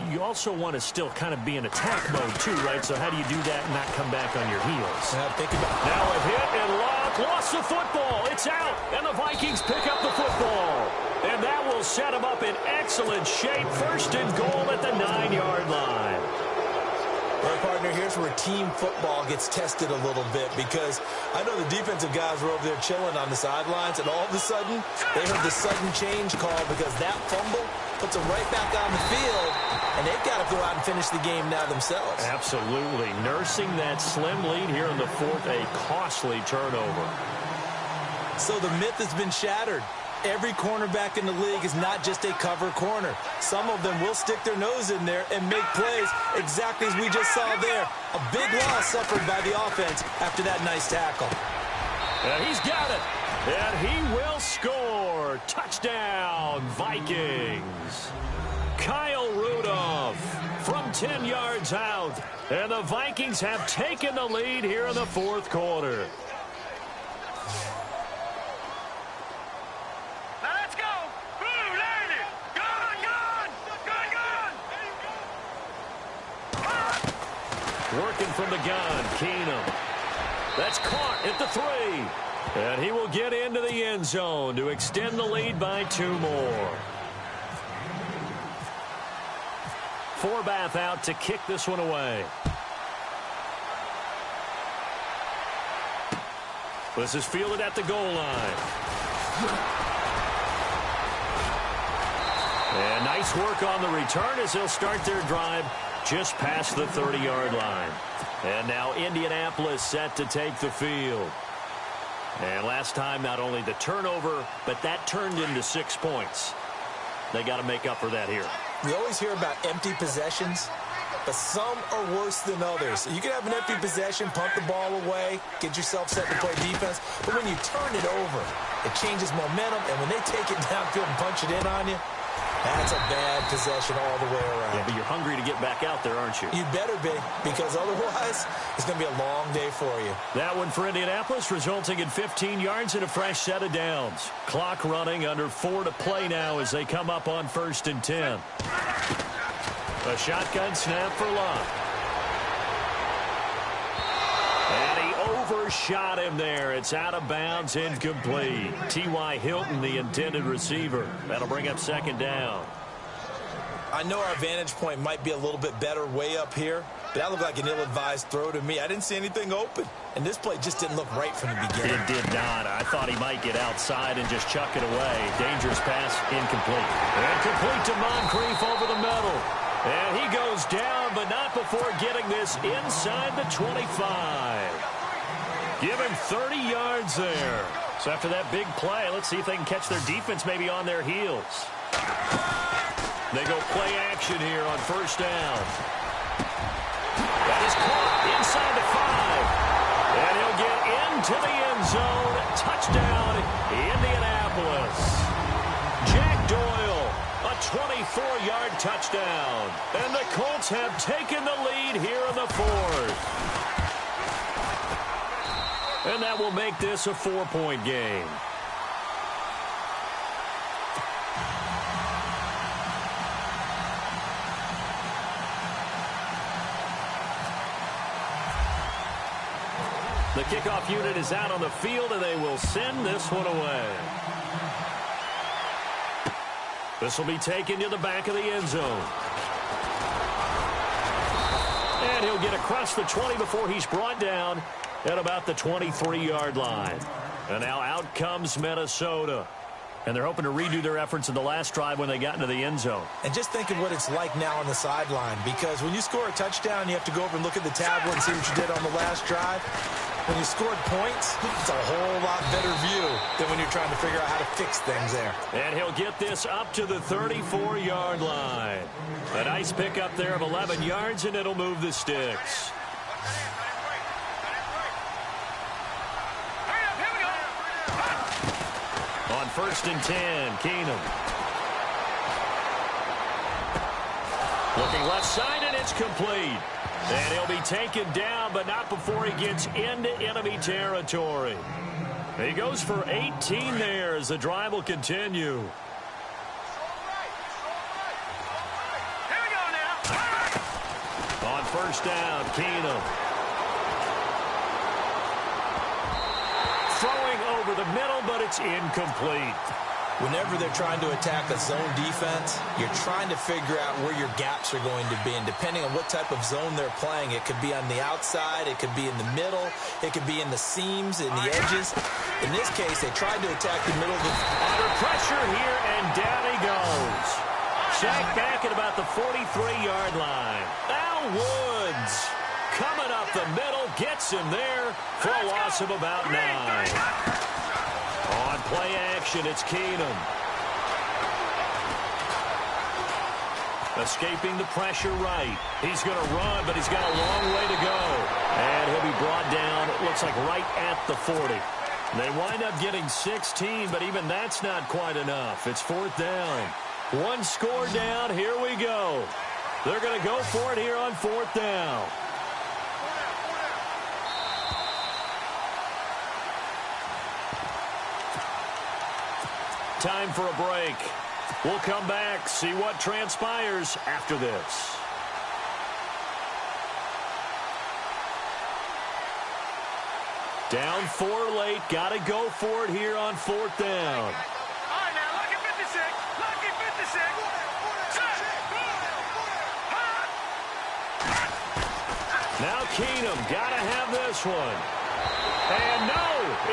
A: you also want to still kind of be in attack mode too, right? So how do you do that and not come back on your heels?
B: Now
A: a hit and Luck lost the football. It's out, and the Vikings pick up the football. And that will set them up in excellent shape. 1st and goal at the 9-yard line.
B: Well, partner, here's where team football gets tested a little bit because I know the defensive guys were over there chilling on the sidelines, and all of a sudden, they heard the sudden change call because that fumble puts them right back on the field, and they've got to go out and finish the game now themselves.
A: Absolutely. Nursing that slim lead here in the fourth, a costly turnover.
B: So the myth has been shattered. Every cornerback in the league is not just a cover corner. Some of them will stick their nose in there and make plays exactly as we just saw there. A big loss suffered by the offense after that nice tackle.
A: And he's got it. And he will score. Touchdown, Vikings. Kyle Rudolph from 10 yards out. And the Vikings have taken the lead here in the fourth quarter. Working from the gun, Keenum. That's caught at the 3. And he will get into the end zone to extend the lead by 2 more. Forbath out to kick this one away. This is fielded at the goal line. And nice work on the return as they'll start their drive just past the 30-yard line. And now Indianapolis set to take the field. And last time, not only the turnover, but that turned into 6 points. They got to make up for that here.
B: We always hear about empty possessions, but some are worse than others. You can have an empty possession, punt the ball away, get yourself set to play defense, but when you turn it over, it changes momentum, and when they take it downfield and punch it in on you, that's a bad possession all the way around.
A: Yeah, but you're hungry to get back out there, aren't you?
B: You better be, because otherwise, it's going to be a long day for you.
A: That one for Indianapolis, resulting in 15 yards and a fresh set of downs. Clock running, under 4 to play now as they come up on 1st and 10. A shotgun snap for Luck. And he overshot him there. It's out of bounds, incomplete. T.Y. Hilton, the intended receiver. That'll bring up 2nd down.
B: I know our vantage point might be a little bit better way up here, but that looked like an ill-advised throw to me. I didn't see anything open, and this play just didn't look right from the beginning.
A: It did not. I thought he might get outside and just chuck it away. Dangerous pass, incomplete. And complete to Moncrief over the middle. And he goes down, but not before getting this inside the 25. Give him 30 yards there. So after that big play, let's see if they can catch their defense maybe on their heels. They go play action here on 1st down. That is caught inside the 5. And he'll get into the end zone. Touchdown, Indianapolis. Jack Doyle, a 24-yard touchdown. And the Colts have taken the lead here in the 4th. And that will make this a 4-point game. The kickoff unit is out on the field, and they will send this one away. This will be taken to the back of the end zone. And he'll get across the 20 before he's brought down at about the 23-yard line. And now out comes Minnesota. And they're hoping to redo their efforts in the last drive when they got into the end zone.
B: And just think of what it's like now on the sideline, because when you score a touchdown, you have to go over and look at the tablet and see what you did on the last drive. When you scored points, it's a whole lot better view than when you're trying to figure out how to fix things there.
A: And he'll get this up to the 34-yard line. A nice pickup there of 11 yards, and it'll move the sticks. On 1st and 10, Keenum. Looking left side, and it's complete. And he'll be taken down, but not before he gets into enemy territory. He goes for 18 there as the drive will continue.
C: Here we go now.
A: On 1st down, Keenum. Throwing over the middle, but it's incomplete.
B: Whenever they're trying to attack a zone defense, you're trying to figure out where your gaps are going to be. And depending on what type of zone they're playing, it could be on the outside, it could be in the middle, it could be in the seams, in the edges. In this case, they tried to attack the middle of the...
A: Under pressure here, and down he goes. Sacked back at about the 43-yard line. Al Woods coming up the middle, gets him there for a loss of about 9. On play action, it's Keenum. Escaping the pressure right. He's going to run, but he's got a long way to go. And he'll be brought down, it looks like right at the 40. They wind up getting 16, but even that's not quite enough. It's 4th down. One score down, here we go. They're going to go for it here on 4th down. Time for a break. We'll come back, see what transpires after this. Down 4 late. Got to go for it here on 4th down.
C: All right, now, lucky 56. Lucky 56.
A: Now Keenum got to have this one. And no,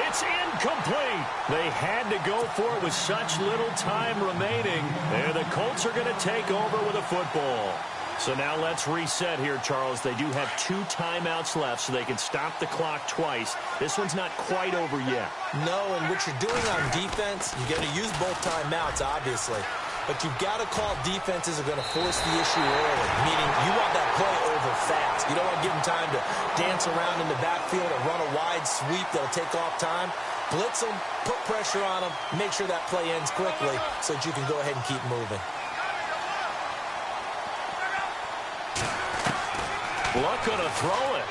A: it's incomplete. They had to go for it with such little time remaining. And the Colts are going to take over with a football. So now let's reset here, Charles. They do have 2 timeouts left, so they can stop the clock twice. This one's not quite over yet.
B: No, and what you're doing on defense, you're going to use both timeouts, obviously. But you've got to call defenses are going to force the issue early, meaning you want that play over fast. You don't want to give them time to dance around in the backfield or run a wide sweep that'll take off time. Blitz them, put pressure on them, make sure that play ends quickly so that you can go ahead and keep moving.
A: Luck gonna throw it.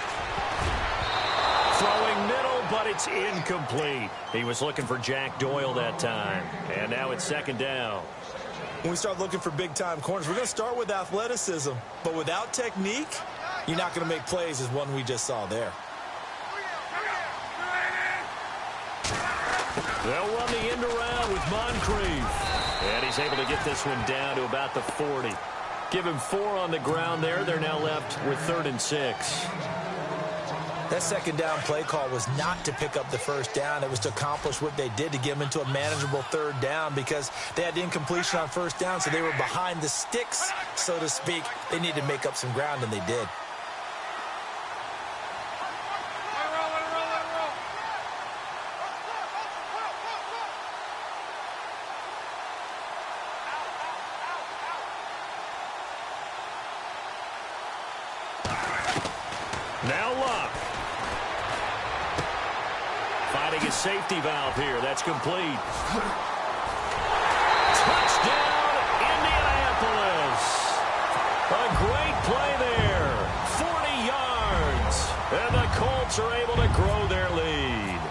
A: Throwing middle, but it's incomplete. He was looking for Jack Doyle that time. And now it's 2nd down.
B: When we start looking for big-time corners, we're going to start with athleticism. But without technique, you're not going to make plays as one we just saw there.
A: They'll run the end around with Moncrief. And he's able to get this one down to about the 40. Give him 4 on the ground there. They're now left with 3rd and 6.
B: That 2nd down play call was not to pick up the 1st down. It was to accomplish what they did, to get them into a manageable 3rd down, because they had incompletion on 1st down, so they were behind the sticks, so to speak. They needed to make up some ground, and they did.
A: Now Luck. Finding a safety valve here. That's complete. Touchdown, Indianapolis. A great play there. 40 yards. And the Colts are able to grow their lead.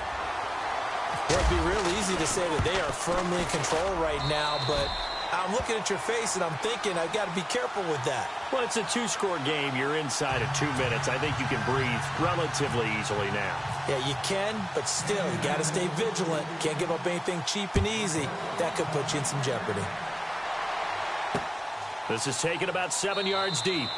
B: Well, it'd be real easy to say that they are firmly in control right now, but I'm looking at your face and I'm thinking I've got to be careful with that.
A: Well, it's a 2-score game. You're inside of 2 minutes. I think you can breathe relatively easily now.
B: Yeah, you can, but still, you got to stay vigilant. Can't give up anything cheap and easy. That could put you in some jeopardy.
A: This is taken about 7 yards deep.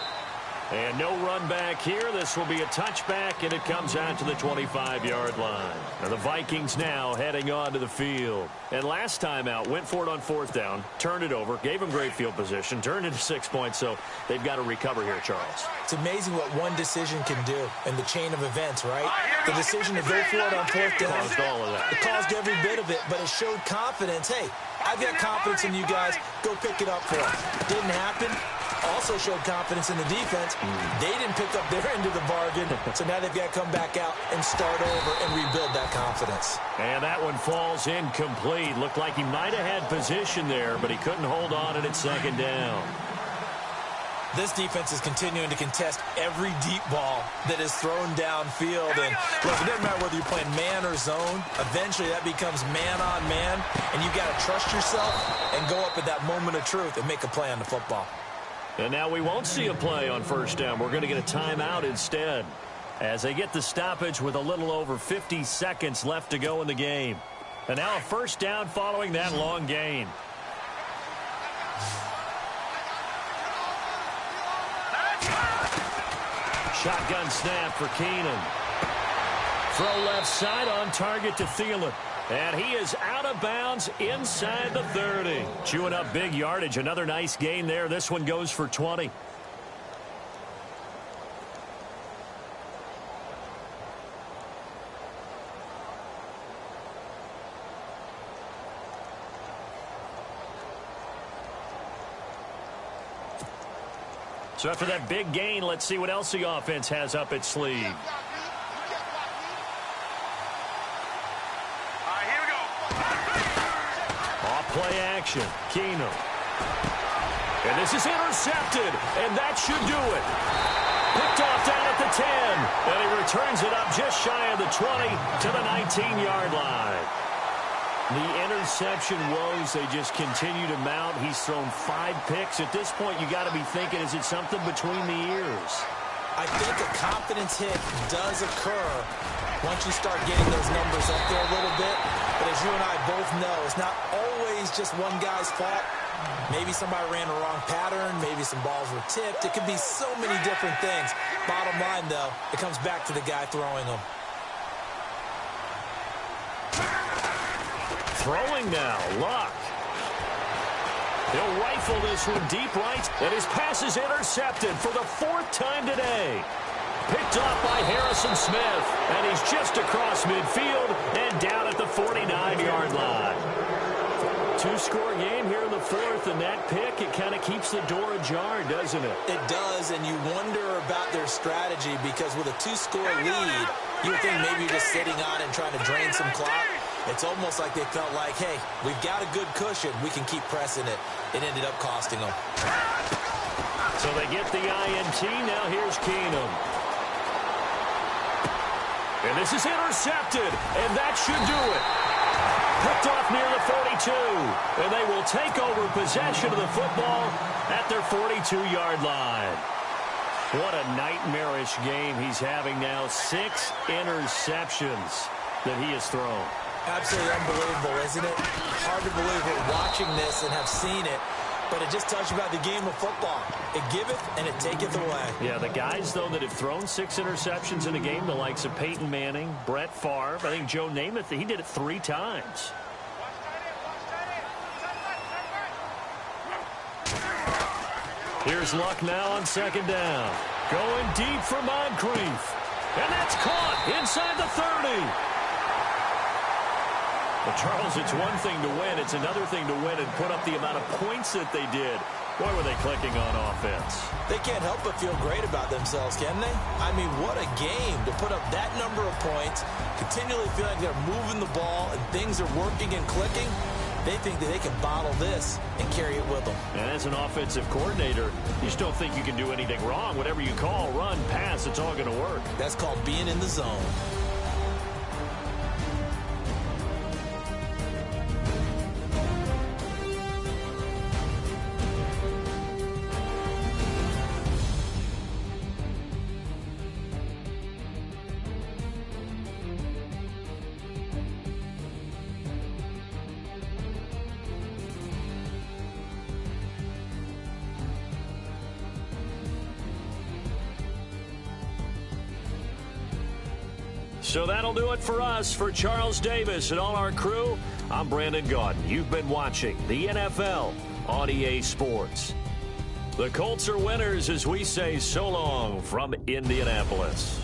A: And no run back here. This will be a touchback, and it comes out to the 25-yard line. Now the Vikings now heading onto the field. And last time out, went for it on 4th down, turned it over, gave them great field position, turned into 6 points, so they've got to recover here, Charles.
B: It's amazing what one decision can do in the chain of events, right? The decision to go for it on 4th down.
A: Caused all of that.
B: It caused every bit of it, but it showed confidence. Hey, I've got confidence in you guys. Go pick it up for them. Didn't happen. Also showed confidence in the defense. They didn't pick up their end of the bargain, so now they've got to come back out and start over and rebuild that confidence.
A: And that one falls incomplete. Looked like he might have had position there, but he couldn't hold on and it's 2nd down.
B: This defense is continuing to contest every deep ball that is thrown downfield. And look, it doesn't matter whether you're playing man or zone. Eventually, that becomes man on man, and you've got to trust yourself and go up at that moment of truth and make a play on the football.
A: And now we won't see a play on 1st down. We're going to get a timeout instead as they get the stoppage with a little over 50 seconds left to go in the game. And now a first down following that long gain. Shotgun snap for Keenan. Throw left side on target to Thielen. And he is out of bounds inside the 30. Chewing up big yardage. Another nice gain there. This one goes for 20. So after that big gain, let's see what else the offense has up its sleeve.
C: Here we go.
A: Off play action. Keenum. And this is intercepted. And that should do it. Picked off down at the 10. And he returns it up just shy of the 20 to the 19-yard line. The interception woes, they just continue to mount. He's thrown 5 picks. At this point, you got to be thinking, is it something between the ears?
B: I think a confidence hit does occur once you start getting those numbers up there a little bit. But as you and I both know, it's not always just one guy's fault. Maybe somebody ran a wrong pattern. Maybe some balls were tipped. It could be so many different things. Bottom line, though, it comes back to the guy throwing them.
A: Throwing now, Luck. He'll rifle this one deep right, and his pass is intercepted for the 4th time today. Picked off by Harrison Smith, and he's just across midfield and down at the 49-yard line. 2-score game here in the 4th, and that pick, it kind of keeps the door ajar, doesn't it?
B: It does, and you wonder about their strategy because with a 2-score lead, you would think maybe you're just sitting on and trying to drain some clock. It's almost like they felt like, hey, we've got a good cushion. We can keep pressing it. It ended up costing them.
A: So they get the INT. Now here's Keenum. And this is intercepted, and that should do it. Picked off near the 42, and they will take over possession of the football at their 42-yard line. What a nightmarish game he's having now. 6 interceptions that he has thrown.
B: Absolutely unbelievable, isn't it? Hard to believe we're watching this and have seen it, but it just tells you about the game of football. It giveth and it taketh away.
A: Yeah, the guys, though, that have thrown 6 interceptions in a game, the likes of Peyton Manning, Brett Favre, I think Joe Namath, he did it 3 times. Here's Luck now on 2nd down. Going deep for Moncrief. And that's caught inside the 30. Well, Charles, it's one thing to win. It's another thing to win and put up the amount of points that they did. Boy, were they clicking on offense.
B: They can't help but feel great about themselves, can they? I mean, what a game to put up that number of points, continually feel like they're moving the ball and things are working and clicking. They think that they can bottle this and carry it with them.
A: And as an offensive coordinator, you just don't think you can do anything wrong. Whatever you call, run, pass, it's all going to work.
B: That's called being in the zone.
A: So that'll do it for us. For Charles Davis and all our crew, I'm Brandon Gaudin. You've been watching the NFL on EA Sports. The Colts are winners as we say so long from Indianapolis.